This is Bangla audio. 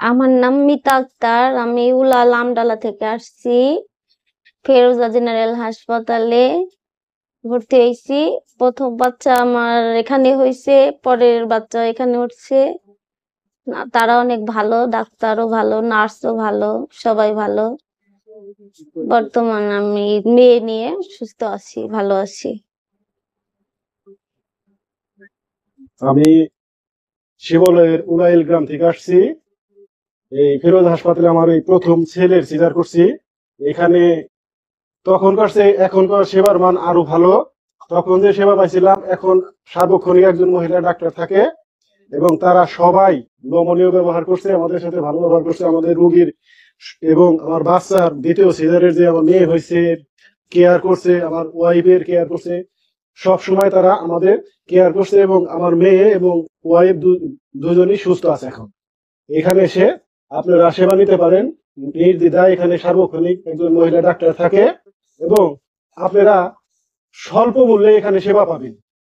আমার নাম মিতা আক্তার। আমি উলাল আমডালা থেকে আসছি। ফেরুজা জেনারেল হাসপাতালে ভর্তি হয়েছি। প্রথম বাচ্চা আমার এখানে হয়েছে, পরের বাচ্চা এখানে উঠছে। তারা অনেক ভালো, ডাক্তারও ভালো, নার্সও ভালো, সবাই ভালো। বর্তমান আমি মেয়ে নিয়ে সুস্থ আছি, ভালো আছি। আমি শিবলয়ের উলাইল গ্রাম থেকে আসছি। এই ফেরোজ হাসপাতালে আমার এই প্রথম ছেলের সিজার করছি। এখানে এখনকার সেবার মান আরো ভালো। তখন যে সেবা পাইছিলাম, এখন সার্বক্ষণিক একজন মহিলা ডাক্তার থাকে এবং তারা সবাই নমনীয় ব্যবহার করছে, আমাদের সাথে ভালো ব্যবহার করছে। আমাদের রোগীর এবং আমার বাচ্চার দ্বিতীয় সিজারের যে আমার মেয়ে হয়েছে কেয়ার করছে, আমার ওয়াইফের কেয়ার করছে। সব সময় তারা আমাদের কেয়ার করছে এবং আমার মেয়ে এবং ওয়াইফ দুজনই সুস্থ আছে এখন। এখানে এসে আপনারা সেবা নিতে পারেন নির্দ্বিধায়। এখানে সার্বক্ষণিক একজন মহিলা ডাক্তার থাকে এবং আপনারা স্বল্প মূল্যে এখানে সেবা পাবেন।